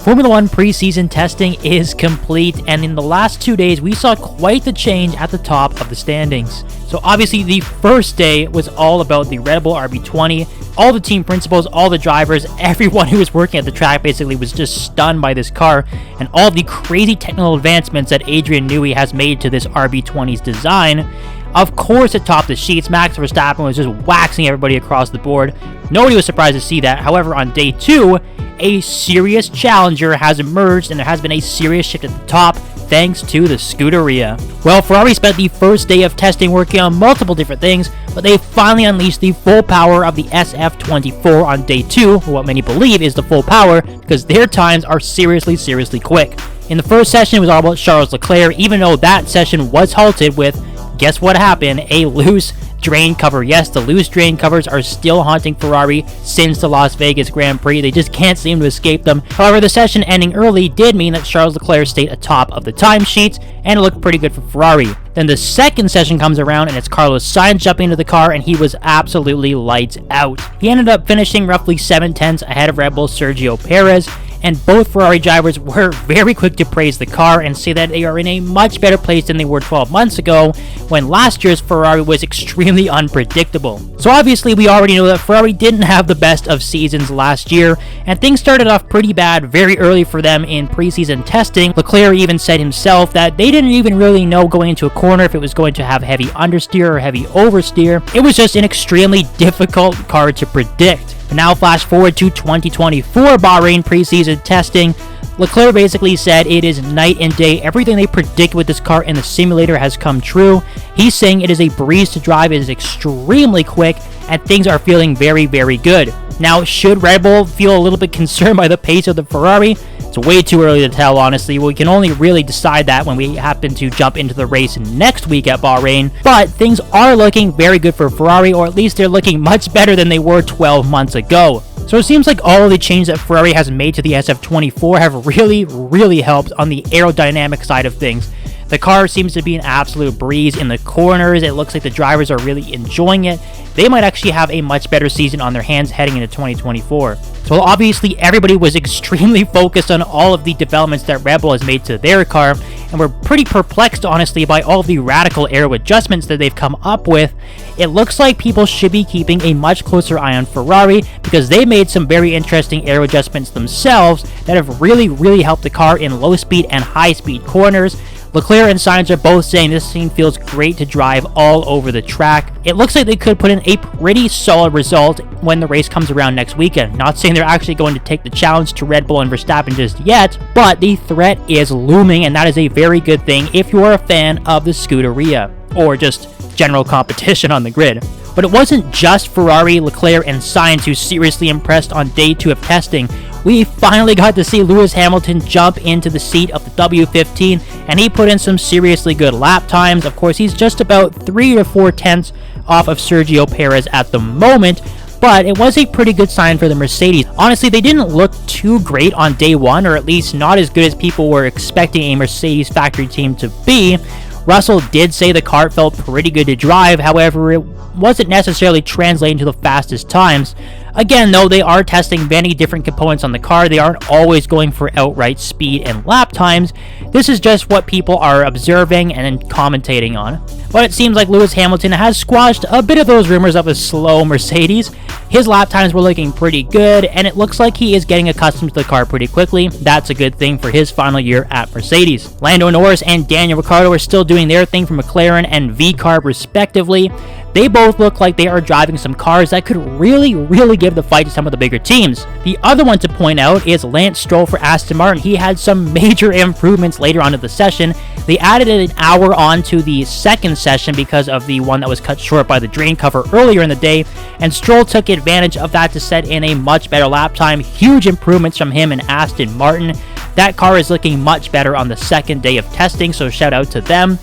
Formula 1 preseason testing is complete, and in the last 2 days, we saw quite the change at the top of the standings. So obviously, the first day was all about the Red Bull RB20. All the team principals, all the drivers, everyone who was working at the track basically was just stunned by this car and all the crazy technical advancements that Adrian Newey has made to this RB20's design. Of course, atop the sheets, Max Verstappen was just waxing everybody across the board. Nobody was surprised to see that. However, on day 2, a serious challenger has emerged and there has been a serious shift at the top thanks to the Scuderia. Well, Ferrari spent the first day of testing working on multiple different things, but they finally unleashed the full power of the SF24 on day 2, or what many believe is the full power, because their times are seriously quick. In the first session, it was all about Charles Leclerc, even though that session was halted with, guess what happened? A loose drain cover. Yes, the loose drain covers are still haunting Ferrari since the Las Vegas Grand Prix. They just can't seem to escape them. However, the session ending early did mean that Charles Leclerc stayed atop of the timesheets, and it looked pretty good for Ferrari. Then the second session comes around, and it's Carlos Sainz jumping into the car, and he was absolutely lights out. He ended up finishing roughly 7/10 ahead of Red Bull's Sergio Perez, and both Ferrari drivers were very quick to praise the car and say that they are in a much better place than they were 12 months ago, when last year's Ferrari was extremely unpredictable. So obviously we already know that Ferrari didn't have the best of seasons last year, and things started off pretty bad very early for them in preseason testing. Leclerc even said himself that they didn't even really know going into a corner if it was going to have heavy understeer or heavy oversteer. It was just an extremely difficult car to predict. But now flash forward to 2024 Bahrain preseason testing. Leclerc basically said it is night and day. Everything they predict with this car in the simulator has come true. He's saying it is a breeze to drive, it is extremely quick, and things are feeling very good. Now, should Red Bull feel a little bit concerned by the pace of the Ferrari? It's way too early to tell, honestly. We can only really decide that when we happen to jump into the race next week at Bahrain. But things are looking very good for Ferrari, or at least they're looking much better than they were 12 months ago. So it seems like all of the changes that Ferrari has made to the SF24 have really helped on the aerodynamic side of things. The car seems to be an absolute breeze in the corners. It looks like the drivers are really enjoying it. They might actually have a much better season on their hands heading into 2024. So obviously everybody was extremely focused on all of the developments that Red Bull has made to their car, and we're pretty perplexed honestly by all the radical aero adjustments that they've come up with. It looks like people should be keeping a much closer eye on Ferrari, because they made some very interesting aero adjustments themselves that have really helped the car in low speed and high speed corners. Leclerc and Sainz are both saying this thing feels great to drive all over the track. It looks like they could put in a pretty solid result when the race comes around next weekend. Not saying they're actually going to take the challenge to Red Bull and Verstappen just yet, but the threat is looming, and that is a very good thing if you're a fan of the Scuderia, or just general competition on the grid. But it wasn't just Ferrari, Leclerc, and Sainz who seriously impressed on day 2 of testing. We finally got to see Lewis Hamilton jump into the seat of the W15, and he put in some seriously good lap times. Of course, he's just about 3 to 4 tenths off of Sergio Perez at the moment, but it was a pretty good sign for the Mercedes. Honestly, they didn't look too great on day 1, or at least not as good as people were expecting a Mercedes factory team to be. Russell did say the car felt pretty good to drive, however, it wasn't necessarily translating to the fastest times. Again, though, they are testing many different components on the car. They aren't always going for outright speed and lap times. This is just what people are observing and commentating on. But it seems like Lewis Hamilton has squashed a bit of those rumors of a slow Mercedes. His lap times were looking pretty good, and it looks like he is getting accustomed to the car pretty quickly. That's a good thing for his final year at Mercedes. Lando Norris and Daniel Ricciardo are still doing their thing for McLaren and VCarb respectively. They both look like they are driving some cars that could really give the fight to some of the bigger teams. The other one to point out is Lance Stroll for Aston Martin. He had some major improvements later on in the session. They added an hour on to the second session because of the one that was cut short by the drain cover earlier in the day, and Stroll took advantage of that to set in a much better lap time. Huge improvements from him and Aston Martin. That car is looking much better on the second day of testing, so shout out to them.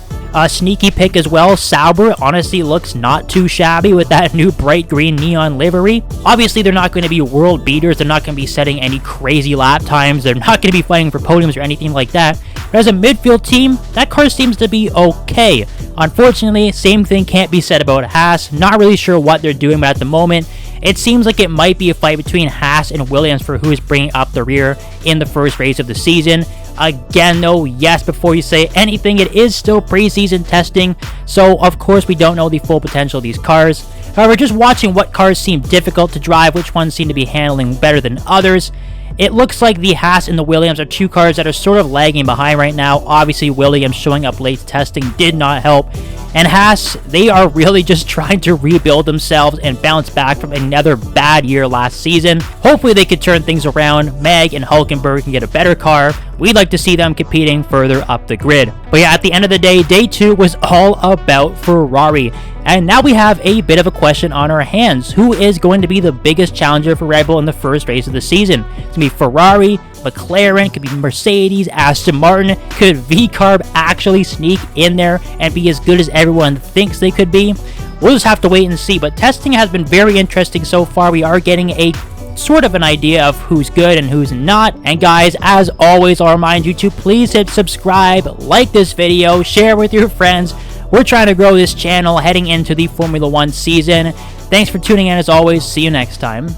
Sneaky pick as well, Sauber honestly looks not too shabby with that new bright green neon livery. Obviously, they're not going to be world beaters, they're not going to be setting any crazy lap times, they're not going to be fighting for podiums or anything like that, but as a midfield team, that car seems to be okay. Unfortunately, same thing can't be said about Haas. Not really sure what they're doing, but at the moment, it seems like it might be a fight between Haas and Williams for who is bringing up the rear in the first race of the season. Again, though, yes, before you say anything, it is still preseason testing, so of course we don't know the full potential of these cars. However, just watching what cars seem difficult to drive, which ones seem to be handling better than others, it looks like the Haas and the Williams are two cars that are sort of lagging behind right now. Obviously, Williams showing up late to testing did not help. And Haas, they are really just trying to rebuild themselves and bounce back from another bad year last season. Hopefully they could turn things around. Meg and Hulkenberg can get a better car. We'd like to see them competing further up the grid. But yeah, at the end of the day, day 2 was all about Ferrari. And now we have a bit of a question on our hands. Who is going to be the biggest challenger for Red Bull in the first race of the season? It's going to be Ferrari, McLaren, could be Mercedes, Aston Martin. Could VCarb actually sneak in there and be as good as everyone thinks they could be? We'll just have to wait and see, but testing has been very interesting so far. We are getting a sort of an idea of who's good and who's not. And guys, as always, I'll remind you to please hit subscribe, like this video, share with your friends. We're trying to grow this channel heading into the Formula 1 season. Thanks for tuning in as always. See you next time.